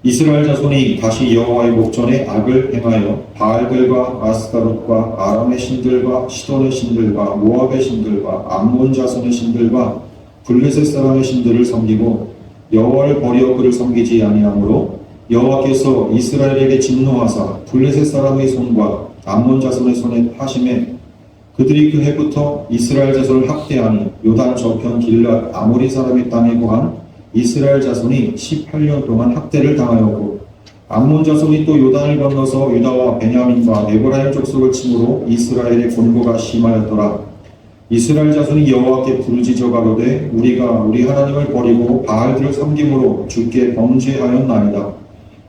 이스라엘 자손이 다시 여호와의 목전에 악을 행하여 바알들과 아스타롯과 아람의 신들과 시돈의 신들과 모압의 신들과 암몬 자손의 신들과 블레셋 사람의 신들을 섬기고 여호와를 버려 그를 섬기지 아니하므로 여호와께서 이스라엘에게 진노하사 블레셋 사람의 손과 암몬 자손의 손에 파심해 그들이 그 해부터 이스라엘 자손을 학대하니 요단 저편 길랏 아모리 사람의 땅에 거한 이스라엘 자손이 18년 동안 학대를 당하였고 암몬 자손이 또 요단을 건너서 유다와 베냐민과 에브라임 족속을 침으로 이스라엘의 곤고가 심하였더라. 이스라엘 자손이 여호와께 부르짖어 가로되 우리가 우리 하나님을 버리고 바알들을 섬김으로 주께 범죄하였나이다.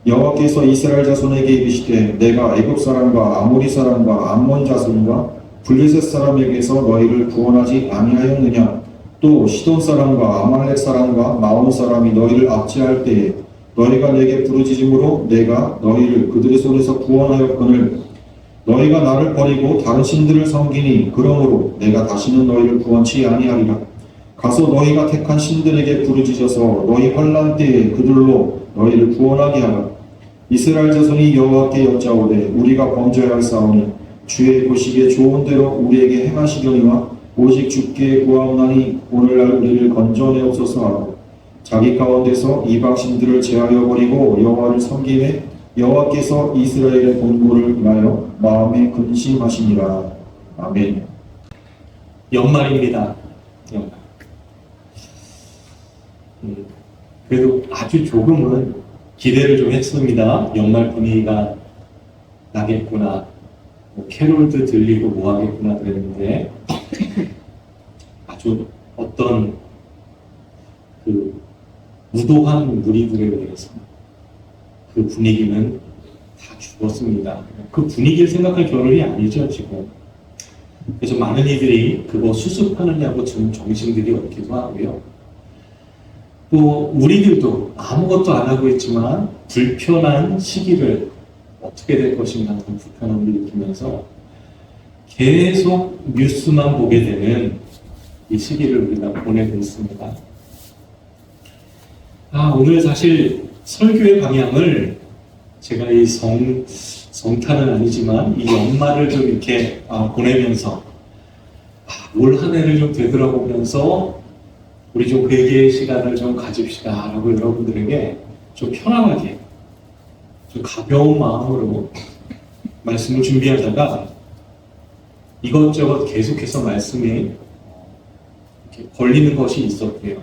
여호와께서 이스라엘 자손에게 이르시되 내가 애굽 사람과 아모리 사람과 암몬 자손과 블레셋 사람에게서 너희를 구원하지 아니하였느냐. 또 시돈 사람과 아말렉 사람과 마온 사람이 너희를 압제할 때에 너희가 내게 부르짖음으로 내가 너희를 그들의 손에서 구원하였거늘 너희가 나를 버리고 다른 신들을 섬기니 그러므로 내가 다시는 너희를 구원치 아니하리라. 가서 너희가 택한 신들에게 부르짖어서 너희 환난 때에 그들로 너희를 구원하게 하라. 이스라엘 자손이 여호와께 여짜오되 우리가 범죄하였사오니 주의 보시기에 좋은 대로 우리에게 행하시려니와 오직 주께 구하옵나니 오늘날 우리를 건져내옵소서 하고 자기 가운데서 이방 신들을 제하여 버리고 여호와를 섬기매 여호와께서 이스라엘의 본고를 인하여 마음에 근심하시니라. 아멘. 연말입니다. 연말. 그래도 아주 조금은 기대를 좀 했습니다. 연말 분위기가 나겠구나. 캐롤도 들리고 뭐 하겠구나 그랬는데 아주 어떤 그 무도한 무리들에 대해서 그 분위기는 다 죽었습니다. 그 분위기를 생각할 겨를이 아니죠 지금. 그래서 많은 이들이 그거 수습하느냐고 지금 정신들이 없기도 하고요. 또 우리들도 아무것도 안 하고 있지만 불편한 시기를 어떻게 될 것인가 하는 불편함을 느끼면서 계속 뉴스만 보게 되는 이 시기를 우리가 보내고 있습니다. 오늘 사실 설교의 방향을 제가 이 성탄은 아니지만 이 연말을 좀 이렇게 보내면서 올 한 해를 좀 되돌아보면서 우리 좀 회개의 시간을 좀 가집시다 라고 여러분들에게 좀 편안하게 좀 가벼운 마음으로 말씀을 준비하다가 이것저것 계속해서 말씀이 이렇게 걸리는 것이 있었고요.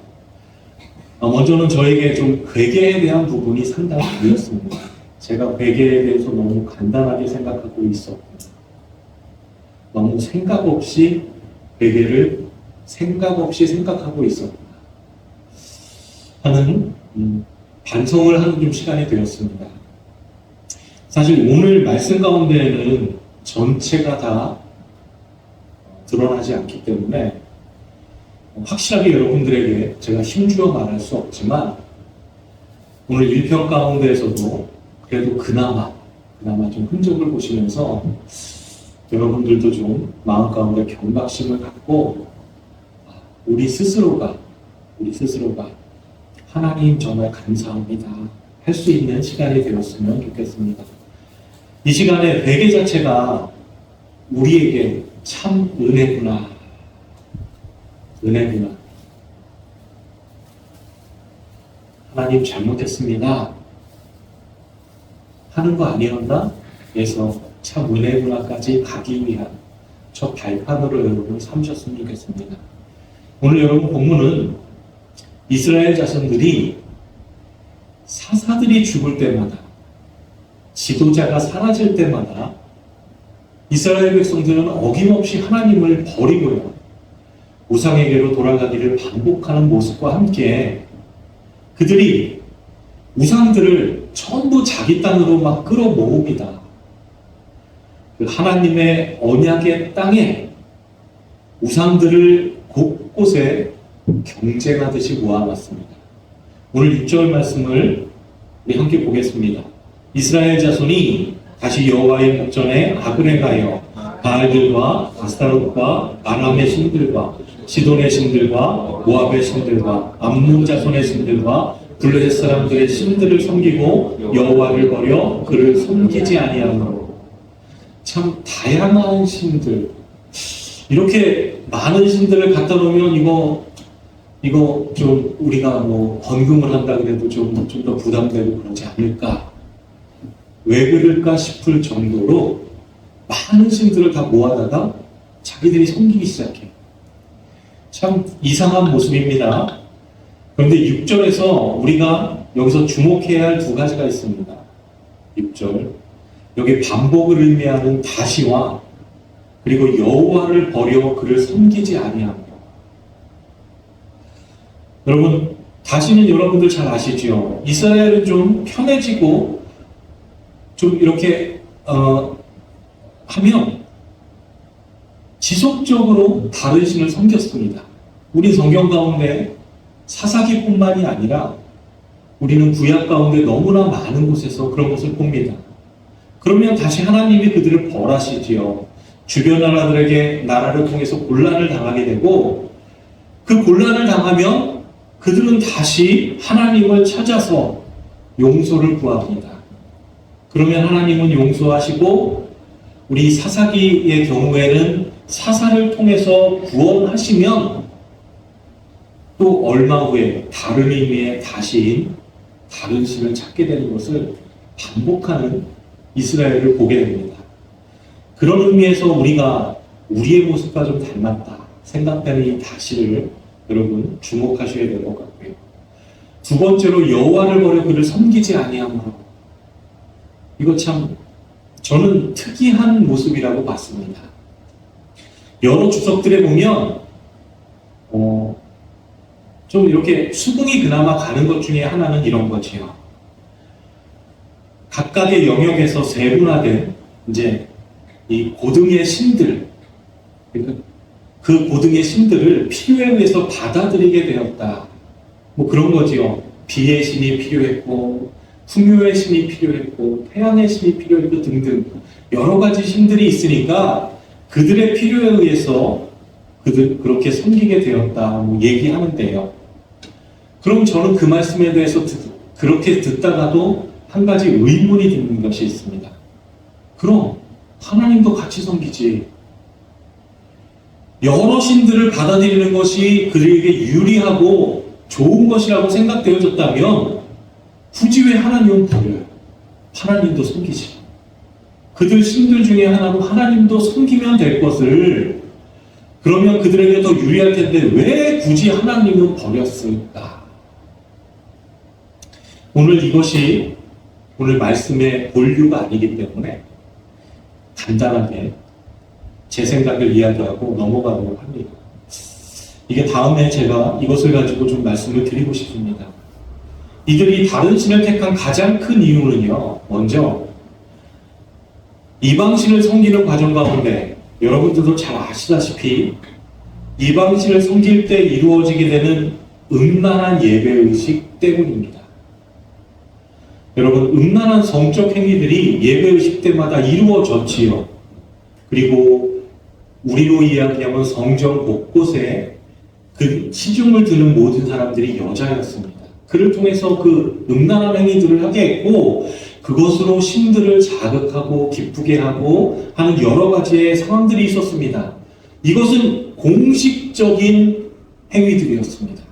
먼저는 저에게 좀 회개에 대한 부분이 상당히 보였습니다. 제가 회개에 대해서 너무 간단하게 생각하고 있었고 너무 생각 없이 회개를 생각 없이 생각하고 있었구나 하는 반성을 하는 좀 시간이 되었습니다. 사실 오늘 말씀 가운데에는 전체가 다 드러나지 않기 때문에 확실하게 여러분들에게 제가 힘주어 말할 수 없지만 오늘 1편 가운데에서도 그래도 그나마 좀 흔적을 보시면서 여러분들도 좀 마음 가운데 경각심을 갖고 우리 스스로가 하나님 정말 감사합니다 할 수 있는 시간이 되었으면 좋겠습니다. 이 시간에 회개 자체가 우리에게 참 은혜구나. 하나님 잘못했습니다 하는 거 아니었나? 그래서 참 은혜구나까지 가기 위한 저 발판으로 여러분 삼으셨으면 좋겠습니다. 오늘 여러분 본문은 이스라엘 자손들이 사사들이 죽을 때마다 지도자가 사라질 때마다 이스라엘 백성들은 어김없이 하나님을 버리고요. 우상에게로 돌아가기를 반복하는 모습과 함께 그들이 우상들을 전부 자기 땅으로 막 끌어모읍니다. 그 하나님의 언약의 땅에 우상들을 곳곳에 경쟁하듯이 모아놨습니다. 오늘 6절 말씀을 우리 함께 보겠습니다. 이스라엘 자손이 다시 여호와의 목전에 악을 행하여 바알들과 아스타롯과 아람의 신들과 시돈의 신들과 모압의 신들과 암몬 자손의 신들과 블레셋 사람들의 신들을 섬기고 여호와를 버려 그를 섬기지 아니하므로. 참 다양한 신들, 이렇게 많은 신들을 갖다 놓으면 이거 좀 우리가 뭐 헌금을 한다 그래도 좀 더 부담되고 그러지 않을까, 왜 그럴까 싶을 정도로 많은 신들을 다 모아다가 자기들이 섬기기 시작해요. 참 이상한 모습입니다. 그런데 6절에서 우리가 여기서 주목해야 할 두 가지가 있습니다. 6절, 여기 반복을 의미하는 다시와 그리고 여호와를 버려 그를 섬기지 아니하며. 여러분, 다시는 여러분들 잘 아시죠? 이스라엘은 좀 편해지고 좀 이렇게 하면 지속적으로 다른 신을 섬겼습니다. 우리 성경 가운데 사사기뿐만이 아니라 우리는 구약 가운데 너무나 많은 곳에서 그런 것을 봅니다. 그러면 다시 하나님이 그들을 벌하시지요. 주변 나라를 통해서 곤란을 당하게 되고, 그 곤란을 당하면 그들은 다시 하나님을 찾아서 용서를 구합니다. 그러면 하나님은 용서하시고, 우리 사사기의 경우에는 사사를 통해서 구원하시면 또 얼마 후에 다른 의미의 다른 신을 찾게 되는 것을 반복하는 이스라엘을 보게 됩니다. 그런 의미에서 우리가 우리의 모습과 좀 닮았다 생각되는 이 다시를 여러분 주목하셔야 될 것 같고요. 두 번째로 여호와를 버려 그를 섬기지 아니하므로. 이거 참 저는 특이한 모습이라고 봤습니다. 여러 주석들에 보면 좀 이렇게 수긍이 그나마 가는 것 중에 하나는 이런 거지요. 각각의 영역에서 세분화된 이제 이 고등의 신들, 그러니까 그 고등의 신들을 필요에 의해서 받아들이게 되었다. 뭐 그런 거지요. 비의 신이 필요했고, 풍요의 신이 필요했고, 태양의 신이 필요했고 등등 여러 가지 신들이 있으니까 그들의 필요에 의해서 그렇게 섬기게 되었다. 뭐 얘기하는데요. 그럼 저는 그 말씀에 대해서 그렇게 듣다가도 한 가지 의문이 드는 것이 있습니다. 그럼 하나님도 같이 섬기지. 여러 신들을 받아들이는 것이 그들에게 유리하고 좋은 것이라고 생각되어졌다면 굳이 왜 하나님은 버려요? 하나님도 섬기지. 그들 신들 중에 하나로 하나님도 섬기면 될 것을, 그러면 그들에게 더 유리할 텐데 왜 굳이 하나님은 버렸을까? 오늘 이것이 오늘 말씀의 본류가 아니기 때문에 간단하게 제 생각을 이야기하고 넘어가도록 합니다. 이게 다음에 제가 이것을 가지고 좀 말씀을 드리고 싶습니다. 이들이 다른 신을 택한 가장 큰 이유는요, 먼저 이방신을 섬기는 과정 가운데 여러분들도 잘 아시다시피 이방신을 섬길 때 이루어지게 되는 음란한 예배의식 때문입니다. 여러분, 음란한 성적 행위들이 예배의식 때마다 이루어졌지요. 그리고 우리로 이야기하면 성전 곳곳에 그 시중을 드는 모든 사람들이 여자였습니다. 그를 통해서 그 음란한 행위들을 하게 했고, 그것으로 신들을 자극하고 기쁘게 하고 하는 여러 가지의 상황들이 있었습니다. 이것은 공식적인 행위들이었습니다.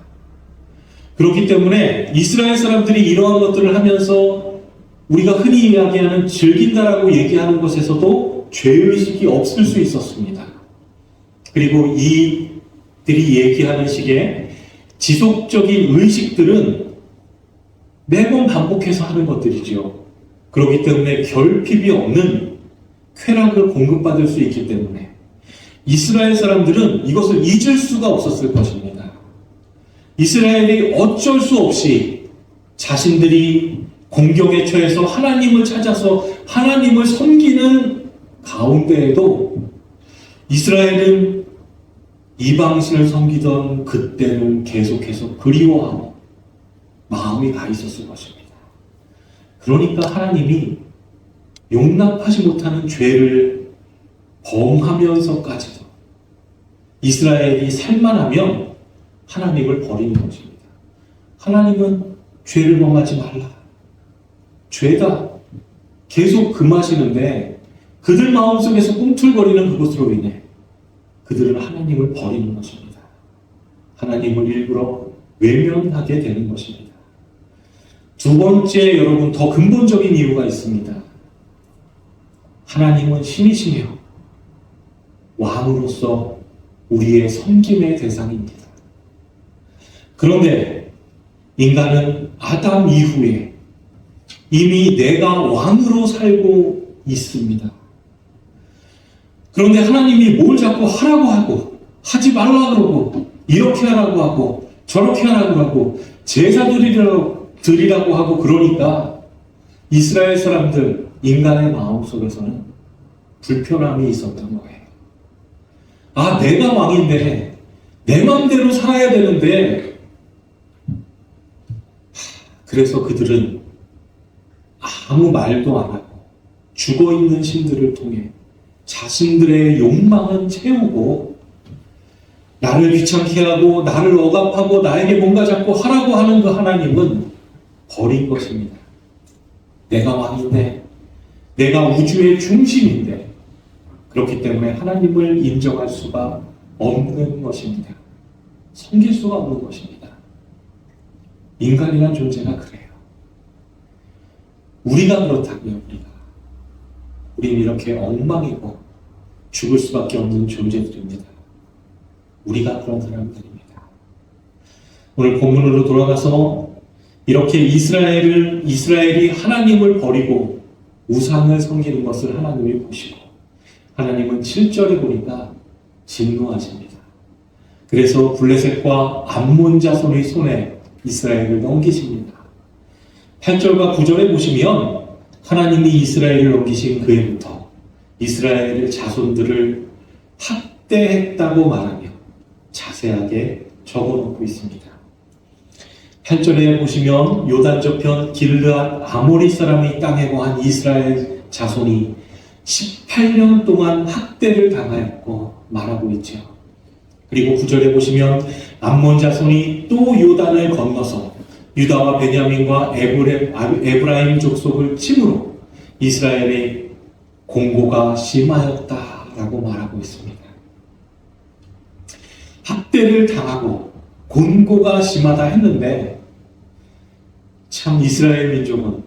그렇기 때문에 이스라엘 사람들이 이러한 것들을 하면서 우리가 흔히 이야기하는 즐긴다라고 얘기하는 것에서도 죄의식이 없을 수 있었습니다. 그리고 이들이 얘기하는 식의 지속적인 의식들은 매번 반복해서 하는 것들이죠. 그렇기 때문에 결핍이 없는 쾌락을 공급받을 수 있기 때문에 이스라엘 사람들은 이것을 잊을 수가 없었을 것입니다. 이스라엘이 어쩔 수 없이 자신들이 공경에 처해서 하나님을 찾아서 하나님을 섬기는 가운데에도 이스라엘은 이방신을 섬기던 그때를 계속해서 그리워하고 마음이 가 있었을 것입니다. 그러니까 하나님이 용납하지 못하는 죄를 범하면서까지도 이스라엘이 살만하면 하나님을 버리는 것입니다. 하나님은 죄를 범하지 말라. 죄다. 계속 금하시는데 그들 마음속에서 꿈틀거리는 그것으로 인해 그들은 하나님을 버리는 것입니다. 하나님을 일부러 외면하게 되는 것입니다. 두 번째, 여러분, 더 근본적인 이유가 있습니다. 하나님은 신이시며 왕으로서 우리의 섬김의 대상입니다. 그런데 인간은 아담 이후에 이미 내가 왕으로 살고 있습니다. 그런데 하나님이 뭘 자꾸 하라고 하고 하지 말라 그러고 이렇게 하라고 하고 저렇게 하라고 하고 제사 드리라고 하고 그러니까 이스라엘 사람들, 인간의 마음속에서는 불편함이 있었던 거예요. 아, 내가 왕인데 내 마음대로 살아야 되는데, 그래서 그들은 아무 말도 안 하고 죽어있는 신들을 통해 자신들의 욕망은 채우고 나를 귀찮게 하고 나를 억압하고 나에게 뭔가 자꾸 하라고 하는 그 하나님은 버린 것입니다. 내가 왕인데, 내가 우주의 중심인데, 그렇기 때문에 하나님을 인정할 수가 없는 것입니다. 섬길 수가 없는 것입니다. 인간이란 존재가 그래요. 우리가 그렇다고요. 우리는 이렇게 엉망이고 죽을 수밖에 없는 존재들입니다. 우리가 그런 사람들입니다. 오늘 본문으로 돌아가서 이렇게 이스라엘이 하나님을 버리고 우상을 섬기는 것을 하나님이 보시고 하나님은 7절에 보니까 진노하십니다. 그래서 블레셋과 암몬 자손의 손에 이스라엘을 넘기십니다. 8절과 9절에 보시면 하나님이 이스라엘을 넘기신 그해부터 이스라엘 자손들을 학대했다고 말하며 자세하게 적어놓고 있습니다. 8절에 보시면 요단 저편 길르앗 아모리 사람이 땅에 거한 이스라엘 자손이 18년 동안 학대를 당하였고 말하고 있죠. 그리고 9절에 보시면 암몬 자손이 또 요단을 건너서 유다와 베냐민과 에브라임 족속을 침으로 이스라엘의 공고가 심하였다라고 말하고 있습니다. 학대를 당하고 곤고가 심하다 했는데 참 이스라엘 민족은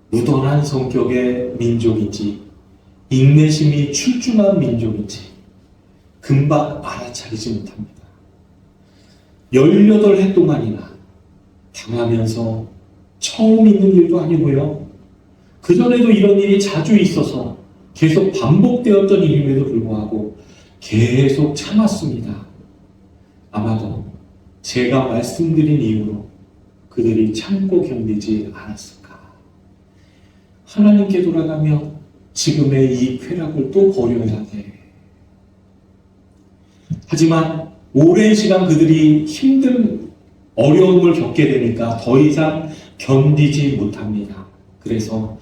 무던한 성격의 민족인지 인내심이 출중한 민족인지 금방 알아차리지 못합니다. 18해 동안이나 당하면서 처음 있는 일도 아니고요. 그전에도 이런 일이 자주 있어서 계속 반복되었던 일임에도 불구하고 계속 참았습니다. 아마도 제가 말씀드린 이유로 그들이 참고 견디지 않았을까. 하나님께 돌아가며 지금의 이 쾌락을 또 버려야 돼. 하지만 오랜 시간 그들이 힘든 어려움을 겪게 되니까 더 이상 견디지 못합니다. 그래서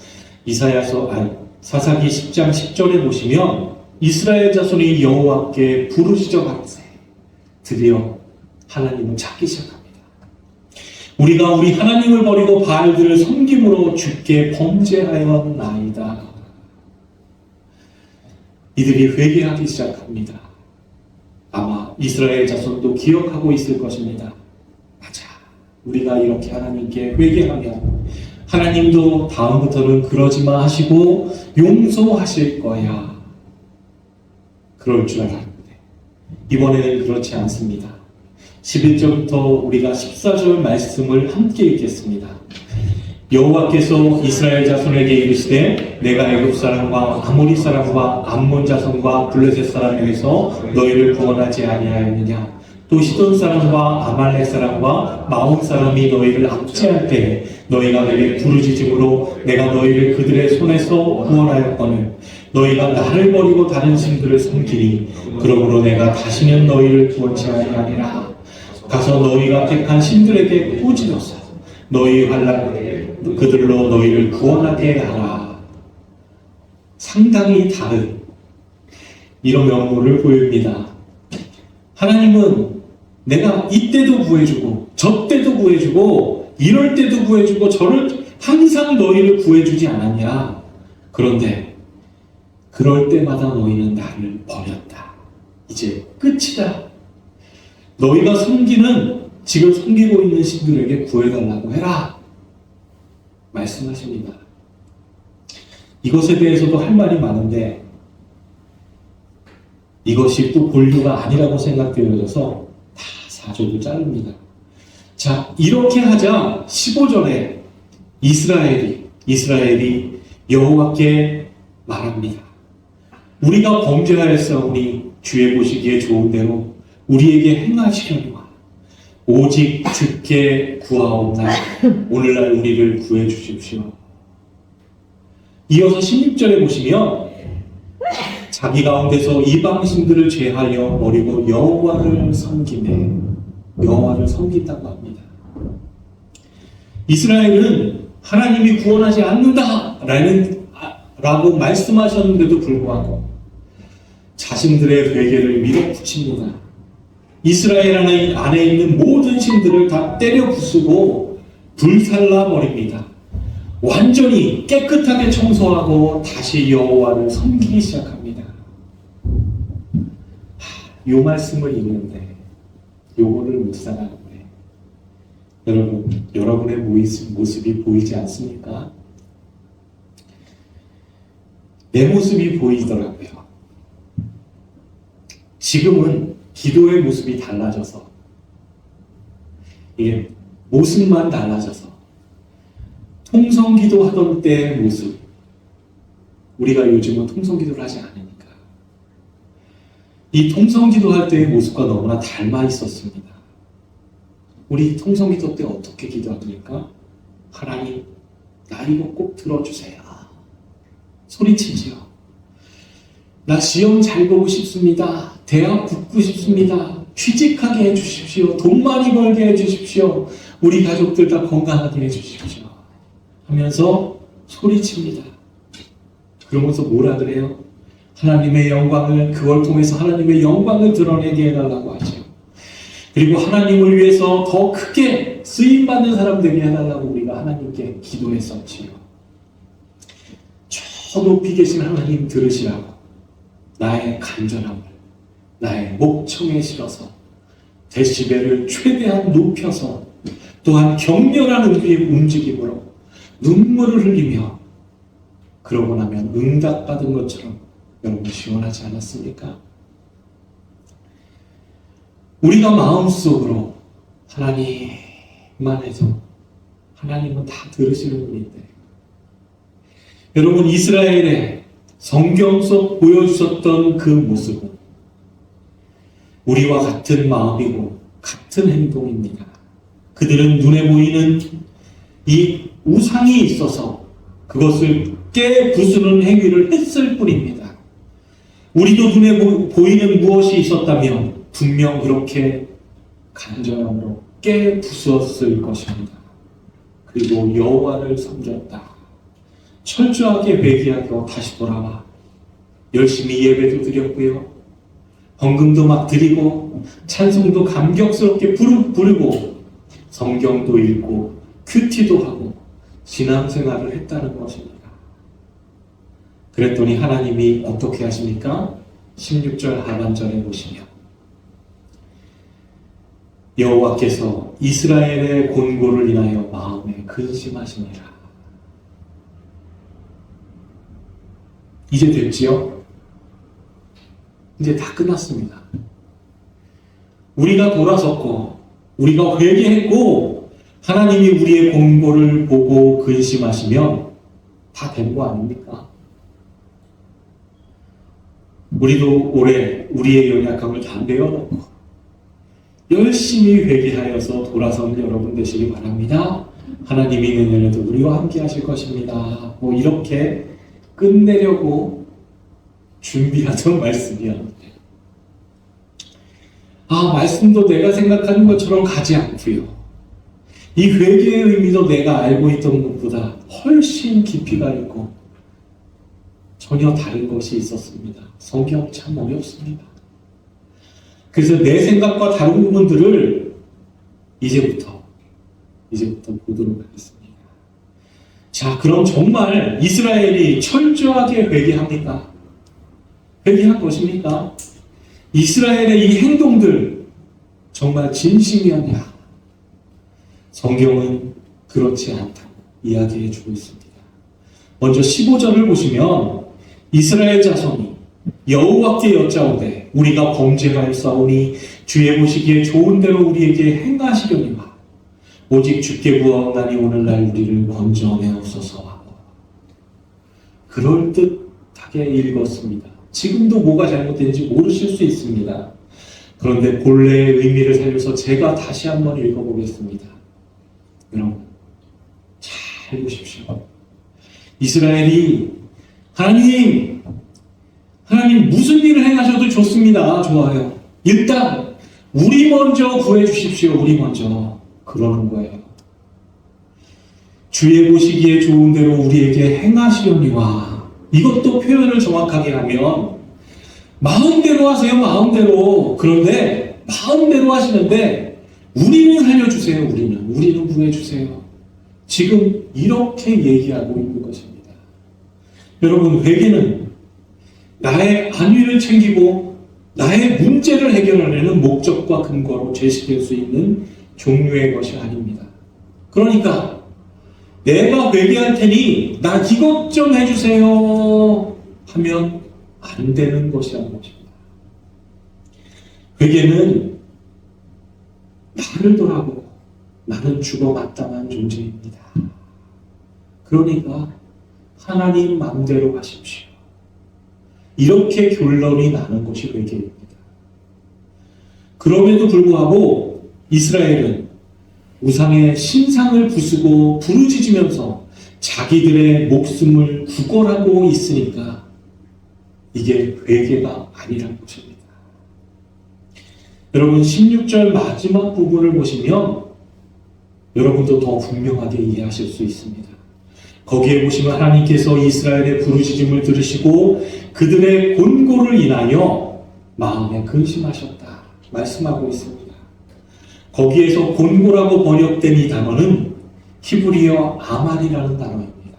사사기 10장 10절에 보시면 이스라엘 자손이 여호와께 부르짖어 가로되 드디어 하나님을 찾기 시작합니다. 우리가 우리 하나님을 버리고 바알들을 섬김으로 주께 범죄하였나이다. 이들이 회개하기 시작합니다. 아마 이스라엘 자손도 기억하고 있을 것입니다. 맞아. 우리가 이렇게 하나님께 회개하면 하나님도 다음부터는 그러지 마 하시고 용서하실 거야. 그럴 줄 알았는데 이번에는 그렇지 않습니다. 11절부터 우리가 14절 말씀을 함께 읽겠습니다. 여호와께서 이스라엘 자손에게 이르시되 내가 애굽 사람과 아모리 사람과 암몬 자손과 블레셋 사람에게서 너희를 구원하지 아니하였느냐. 또 시돈 사람과 아말렉 사람과 마온 사람이 너희를 압제할 때에 너희가 내게 부르짖음으로 내가 너희를 그들의 손에서 구원하였거늘 너희가 나를 버리고 다른 신들을 섬기니 그러므로 내가 다시는 너희를 구원치 아니하리라. 가서 너희가 택한 신들에게 꾸짖어서 너희 환난 그들로 너희를 구원하게 하라. 상당히 다른 이런 면모를 보입니다. 하나님은 내가 이때도 구해주고 저때도 구해주고 이럴 때도 구해주고 저를 항상 너희를 구해주지 않았냐. 그런데 그럴 때마다 너희는 나를 버렸다. 이제 끝이다. 너희가 지금 섬기고 있는 신들에게 구해달라고 해라. 말씀하십니다. 이것에 대해서도 할 말이 많은데 이것이 또 본류가 아니라고 생각되어져서 다 4절을 자릅니다. 자, 이렇게 하자 15절에 이스라엘이 여호와께 말합니다. 우리가 범죄하였사오니 주의 보시기에 좋은 대로 우리에게 행하시려니와 오직 주께 구하옵나이다. 오늘날 우리를 구해 주십시오. 이어서 16절에 보시면 자기 가운데서 이방 신들을 제하여 버리고 여호와를 섬긴다고 합니다. 이스라엘은 하나님이 구원하지 않는다라고 말씀하셨는데도 불구하고 자신들의 회개를 밀어붙입니다. 이스라엘 안에 있는 모든 신들을 다 때려 부수고 불살라 버립니다. 완전히 깨끗하게 청소하고 다시 여호와를 섬기기 시작합니다. 이 말씀을 읽는데 요거를 묵상하는데 여러분의 모습이 보이지 않습니까? 내 모습이 보이더라고요. 지금은 기도의 모습이 달라져서 이게 모습만 달라져서 통성기도 하던 때의 모습, 우리가 요즘은 통성기도를 하지 않으니까 이 통성기도 할 때의 모습과 너무나 닮아 있었습니다. 우리 통성기도 때 어떻게 기도합니까? 하나님, 나 이거 꼭 들어주세요. 소리치지요. 나 시험 잘 보고 싶습니다. 대학 붙고 싶습니다. 취직하게 해주십시오. 돈 많이 벌게 해주십시오. 우리 가족들 다 건강하게 해주십시오. 하면서 소리칩니다. 그러면서 뭐라 그래요? 하나님의 영광을, 그걸 통해서 하나님의 영광을 드러내게 해달라고 하죠. 그리고 하나님을 위해서 더 크게 쓰임받는 사람 되게 해달라고 우리가 하나님께 기도했었지요. 저 높이 계신 하나님 들으시라고 나의 간절함을, 나의 목청에 실어서 데시벨을 최대한 높여서 또한 격렬한 움직임으로 눈물을 흘리며 그러고 나면 응답받은 것처럼 여러분 시원하지 않았습니까? 우리가 마음속으로 하나님만 해도 하나님은 다 들으시는 분인데 여러분 이스라엘의 성경 속 보여주셨던 그 모습은 우리와 같은 마음이고 같은 행동입니다. 그들은 눈에 보이는 이 우상이 있어서 그것을 깨부수는 행위를 했을 뿐입니다. 우리도 눈에 보이는 무엇이 있었다면 분명 그렇게 간절함으로 깨부수었을 것입니다. 그리고 여호와를 섬겼다. 철저하게 회개하고 다시 돌아와 열심히 예배도 드렸고요. 헌금도 막 드리고 찬송도 감격스럽게 부르고 성경도 읽고 큐티도 하고 신앙생활을 했다는 것입니다. 그랬더니 하나님이 어떻게 하십니까? 16절 하반절에 보시면 여호와께서 이스라엘의 곤고를 인하여 마음에 근심하시니라. 이제 됐지요? 이제 다 끝났습니다. 우리가 돌아섰고 우리가 회개했고 하나님이 우리의 곤고를 보고 근심하시면 다 된 거 아닙니까? 우리도 올해 우리의 연약함을 다 내어놓고 열심히 회개하여서 돌아서는 여러분 되시기 바랍니다. 하나님이 내년에도 우리와 함께 하실 것입니다. 뭐 이렇게 끝내려고 준비하던 말씀이었는데 말씀도 내가 생각하는 것처럼 가지 않고요. 이 회개의 의미도 내가 알고 있던 것보다 훨씬 깊이가 있고 전혀 다른 것이 있었습니다. 성경 참 어렵습니다. 그래서 내 생각과 다른 부분들을 이제부터 이제부터 보도록 하겠습니다. 자, 그럼 정말 이스라엘이 철저하게 회개합니까? 회개한 것입니까? 이스라엘의 이 행동들 정말 진심이었냐? 성경은 그렇지 않다고 이야기해 주고 있습니다. 먼저 15절을 보시면 이스라엘 자손이 여호와께 여짜오되 우리가 범죄하였사오니 주의 보시기에 좋은 대로 우리에게 행하시려니와 오직 주께 구하옵나니 오늘날 우리를 건져내옵소서 하고 그럴듯하게 읽었습니다. 지금도 뭐가 잘못된지 모르실 수 있습니다. 그런데 본래의 의미를 살려서 제가 다시 한번 읽어보겠습니다. 여러분 잘 보십시오. 이스라엘이 하나님 무슨 일을 행하셔도 좋습니다. 좋아요. 일단 우리 먼저 구해 주십시오. 우리 먼저. 그러는 거예요. 주의 보시기에 좋은 대로 우리에게 행하시려니와 이것도 표현을 정확하게 하면 마음대로 하세요. 마음대로. 그런데 마음대로 하시는데 우리는 살려주세요. 우리는 구해주세요. 지금 이렇게 얘기하고 있는 것입니다. 여러분 회개는 나의 안위를 챙기고 나의 문제를 해결하려는 목적과 근거로 제시될 수 있는 종류의 것이 아닙니다. 그러니까 내가 회개할 테니 나 이것 좀 해주세요 하면 안 되는 것이라는 것입니다. 회개는 나를 돌아보고 나는 죽어 마땅한 존재입니다. 그러니까 하나님 마음대로 하십시오. 이렇게 결론이 나는 것이 회개입니다. 그럼에도 불구하고 이스라엘은 우상의 신상을 부수고 부르짖으면서 자기들의 목숨을 구걸하고 있으니까 이게 회개가 아니라는 것입니다. 여러분 16절 마지막 부분을 보시면 여러분도 더 분명하게 이해하실 수 있습니다. 거기에 보시면 하나님께서 이스라엘의 부르짖음을 들으시고 그들의 곤고를 인하여 마음에 근심하셨다 말씀하고 있습니다. 거기에서 곤고라고 번역된 이 단어는 히브리어 아말이라는 단어입니다.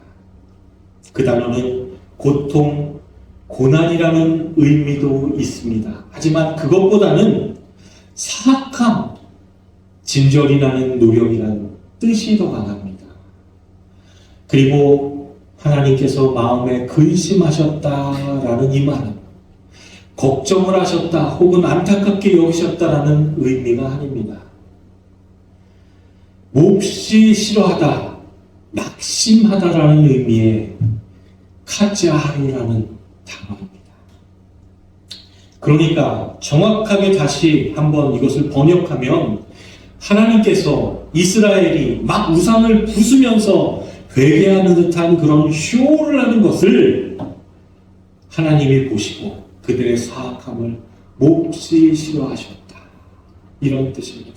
그 단어는 고통, 고난이라는 의미도 있습니다. 하지만 그것보다는 사악함, 진절이라는 노력이라는 뜻이 더 강합니다. 그리고 하나님께서 마음에 근심하셨다라는 이 말은 걱정을 하셨다 혹은 안타깝게 여기셨다라는 의미가 아닙니다. 몹시 싫어하다, 낙심하다라는 의미의 카자하루라는 단어입니다. 그러니까 정확하게 다시 한번 이것을 번역하면 하나님께서 이스라엘이 막 우상을 부수면서 회개하는 듯한 그런 쇼를 하는 것을 하나님이 보시고 그들의 사악함을 몹시 싫어하셨다. 이런 뜻입니다.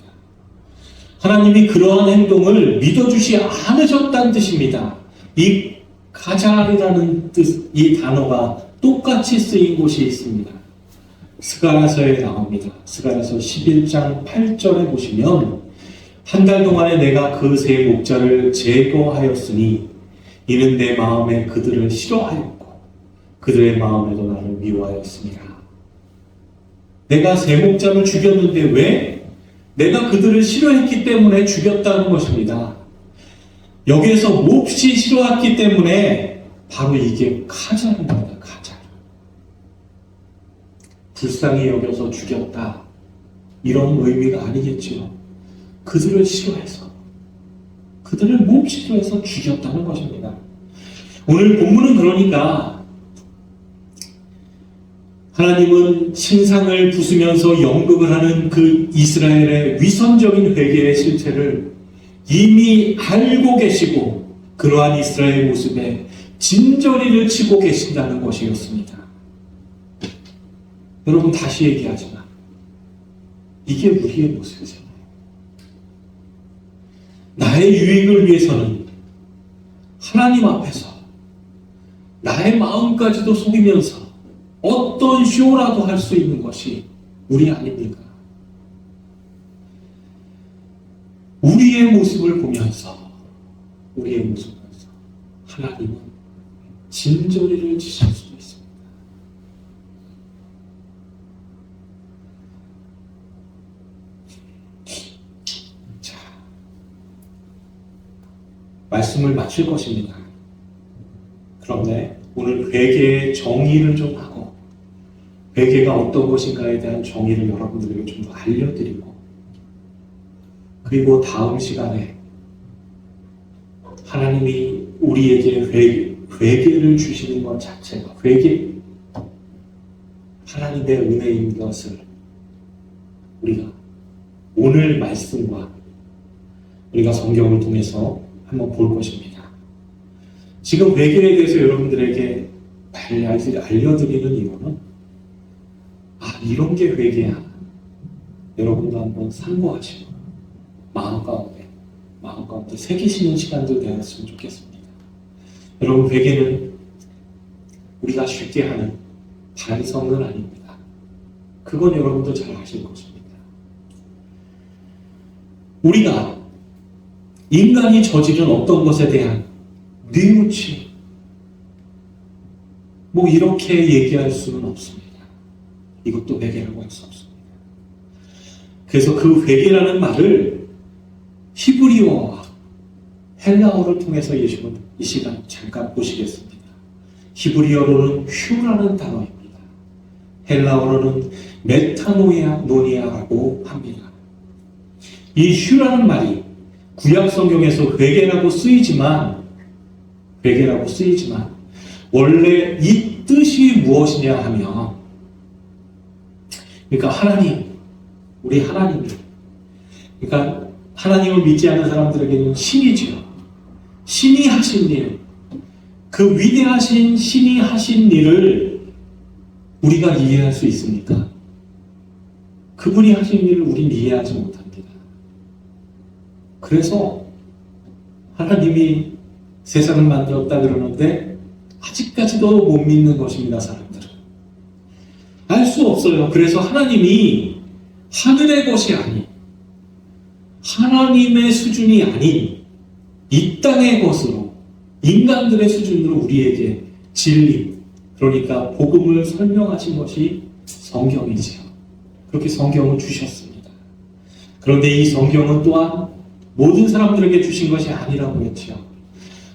하나님이 그러한 행동을 믿어주지 않으셨다는 뜻입니다. 이 가자르라는 뜻, 이 단어가 똑같이 쓰인 곳이 있습니다. 스가랴서에 나옵니다. 스가랴서 11장 8절에 보시면 한 달 동안에 내가 그 세 목자를 제거하였으니 이는 내 마음에 그들을 싫어하였고 그들의 마음에도 나를 미워하였습니다. 내가 세 목자를 죽였는데 왜? 내가 그들을 싫어했기 때문에 죽였다는 것입니다. 여기에서 몹시 싫어했기 때문에 바로 이게 카자르입니다. 카자르. 불쌍히 여겨서 죽였다. 이런 의미가 아니겠지요. 그들을 싫어해서, 그들을 몹시 싫어해서 죽였다는 것입니다. 오늘 본문은 그러니까 하나님은 신상을 부수면서 연극을 하는 그 이스라엘의 위선적인 회개의 실체를 이미 알고 계시고 그러한 이스라엘 모습에 진저리를 치고 계신다는 것이었습니다. 여러분 다시 얘기하지만 이게 우리의 모습이잖아요. 나의 유익을 위해서는 하나님 앞에서 나의 마음까지도 속이면서 어떤 쇼라도 할 수 있는 것이 우리 아닙니까? 우리의 모습을 보면서 하나님은 진저리를 지실 수도 있습니다. 자, 말씀을 마칠 것입니다. 그런데 오늘 회개의 정의를 좀 하고, 회개가 어떤 것인가에 대한 정의를 여러분들에게 좀 더 알려드리고, 그리고 다음 시간에 하나님이 우리에게 회개를 주시는 것 자체가 하나님의 은혜인 것을 우리가 오늘 말씀과 우리가 성경을 통해서 한번 볼 것입니다. 지금 회개에 대해서 여러분들에게 알려드리는 이유는 이런 게 회개야. 여러분도 한번 참고하시고 마음 가운데 새기시는 시간도 되었으면 좋겠습니다. 여러분, 회개는 우리가 쉽게 하는 반성은 아닙니다. 그건 여러분도 잘 아실 것입니다. 우리가 인간이 저지른 어떤 것에 대한 뉘우침, 이렇게 얘기할 수는 없습니다. 이것도 회개라고 할 수 없습니다. 그래서 그 회개라는 말을 히브리어와 헬라어를 통해서 이 시간 잠깐 보시겠습니다. 히브리어로는 휴라는 단어입니다. 헬라어로는 메타노니아라고 합니다. 이 휴라는 말이 구약 성경에서 회개라고 쓰이지만 원래 이 뜻이 무엇이냐 하면, 그러니까 우리 하나님이, 그러니까 하나님을 믿지 않는 사람들에게는 신이지요. 신이 하신 일, 그 위대하신 신이 하신 일을 우리가 이해할 수 있습니까? 그분이 하신 일을 우리는 이해하지 못합니다. 그래서 하나님이 세상을 만들었다 그러는데 아직까지도 못 믿는 것입니다, 사람들은. 알 수 없어요. 그래서 하나님이 하늘의 것이 아닌, 하나님의 수준이 아닌 이 땅의 것으로, 인간들의 수준으로 우리에게 진리, 그러니까 복음을 설명하신 것이 성경이지요. 그렇게 성경을 주셨습니다. 그런데 이 성경은 또한 모든 사람들에게 주신 것이 아니라고 했죠.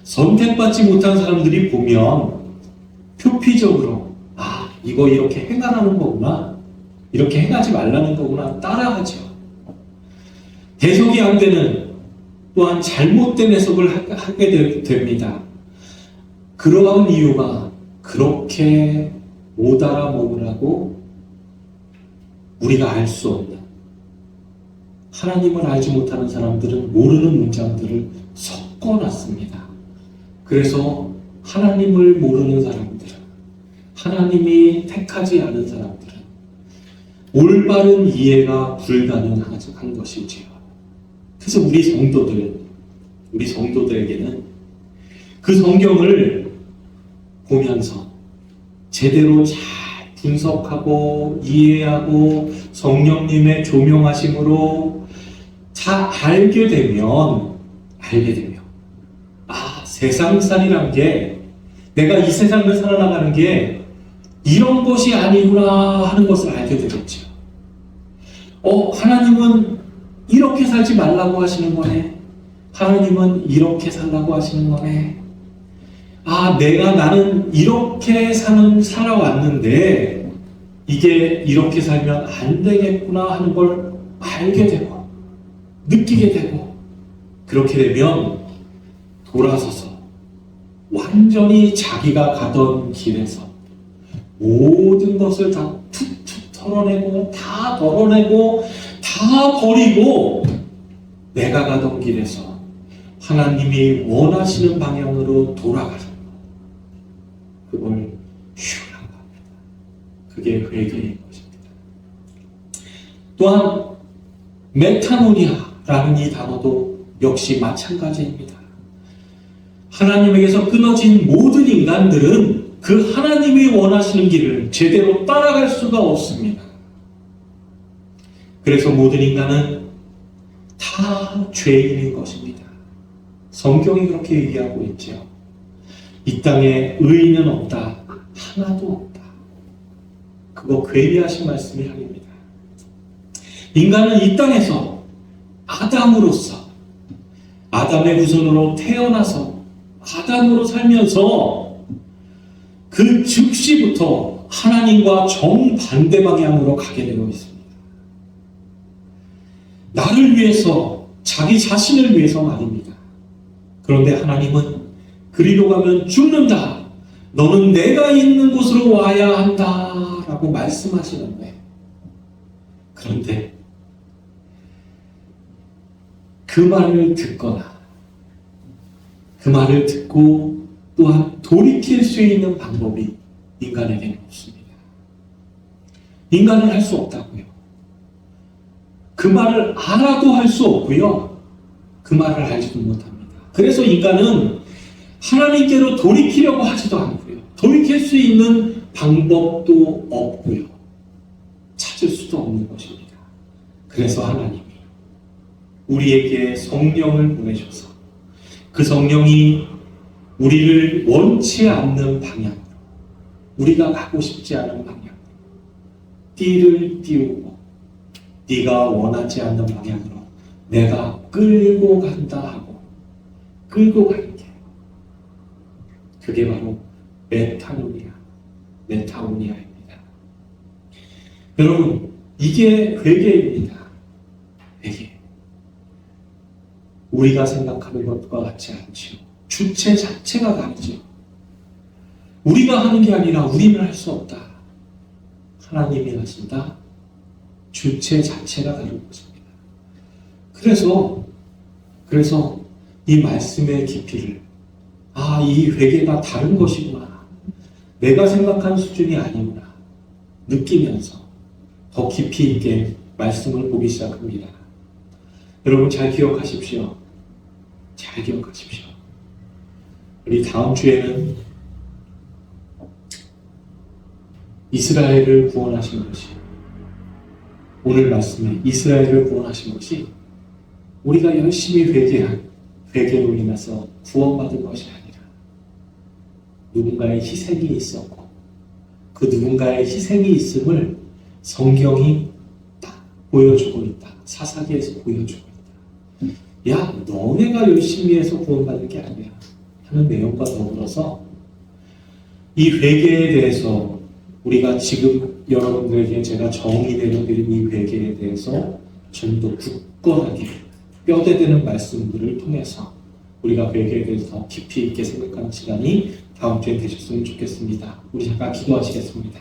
선택받지 못한 사람들이 보면 표피적으로 이거 이렇게 행하라는 거구나, 이렇게 행하지 말라는 거구나 따라하죠. 해석이 안 되는, 또한 잘못된 해석을 하게 됩니다. 그러한 이유가 그렇게 못 알아먹으라고 우리가 알 수 없는, 하나님을 알지 못하는 사람들은 모르는 문장들을 섞어놨습니다. 그래서 하나님을 모르는 사람들은, 하나님이 택하지 않은 사람들은 올바른 이해가 불가능한 것이지요. 그래서 우리 성도들에게는 그 성경을 보면서 제대로 잘 분석하고 이해하고 성령님의 조명하심으로 잘 알게 되면 세상살이란 게, 내가 이 세상을 살아나가는 게 이런 것이 아니구나 하는 것을 알게 되겠죠. 하나님은 이렇게 살지 말라고 하시는 거네. 하나님은 이렇게 살라고 하시는 거네. 나는 이렇게 살아왔는데 이게 이렇게 살면 안 되겠구나 하는 걸 알게 되고 느끼게 되고, 그렇게 되면 돌아서서 완전히 자기가 가던 길에서 모든 것을 다 툭툭 털어내고 다 덜어내고 다 버리고 내가 가던 길에서 하나님이 원하시는 방향으로 돌아가는 것, 그걸 휴라고 합니다. 그게 회개인 것입니다. 또한 메타노니아라는 이 단어도 역시 마찬가지입니다. 하나님에게서 끊어진 모든 인간들은 그 하나님이 원하시는 길을 제대로 따라갈 수가 없습니다. 그래서 모든 인간은 다 죄인인 것입니다. 성경이 그렇게 얘기하고 있죠. 이 땅에 의인은 없다. 하나도 없다. 그거 괴리하신 말씀이 아닙니다. 인간은 이 땅에서 아담으로서 아담의 후손으로 태어나서 아담으로 살면서 그 즉시부터 하나님과 정반대 방향으로 가게 되어 있습니다. 나를 위해서, 자기 자신을 위해서 말입니다. 그런데 하나님은 그리로 가면 죽는다. 너는 내가 있는 곳으로 와야 한다. 라고 말씀하시는데, 그런데 그 말을 듣거나 그 말을 듣고 또한 돌이킬 수 있는 방법이 인간에게는 없습니다. 인간은 할 수 없다고요. 그 말을 알아도 할 수 없고요. 그 말을 알지도 못합니다. 그래서 인간은 하나님께로 돌이키려고 하지도 않고요. 돌이킬 수 있는 방법도 없고요. 찾을 수도 없는 것입니다. 그래서 하나님이 우리에게 성령을 보내셔서 그 성령이 우리를 원치 않는 방향으로, 우리가 가고 싶지 않은 방향으로 띠를 띄우고 네가 원하지 않는 방향으로 내가 끌고 간다 하고 끌고 가는 게, 그게 바로 메타오니아입니다. 여러분, 이게 회개입니다. 회개. 우리가 생각하는 것과 같지 않죠. 주체 자체가 다르죠. 우리가 하는 게 아니라 우리는 할 수 없다. 하나님이 하신다. 주체 자체가 다른 것입니다. 그래서 이 말씀의 깊이를, 이 회개가 다른 것이구나. 내가 생각한 수준이 아니구나. 느끼면서 더 깊이 있게 말씀을 보기 시작합니다. 여러분 잘 기억하십시오. 잘 기억하십시오. 우리 다음 주에는 이스라엘을 구원하신 것이, 오늘 말씀에 이스라엘을 구원하신 것이 우리가 열심히 회개한 회개로 인해서 구원받은 것이 아니라 누군가의 희생이 있었고 그 누군가의 희생이 있음을 성경이 딱 보여주고 있다. 사사기에서 보여주고 있다. 야, 너네가 열심히 해서 구원받는 게 아니야 하는 내용과 더불어서 이 회개에 대해서 우리가 지금 여러분들에게 제가 정의 내려드린 이 회개에 대해서 좀 더 굳건하게 뼈대되는 말씀들을 통해서 우리가 회개에 대해서 더 깊이 있게 생각하는 시간이 다음 주에 되셨으면 좋겠습니다. 우리 잠깐 기도하시겠습니다.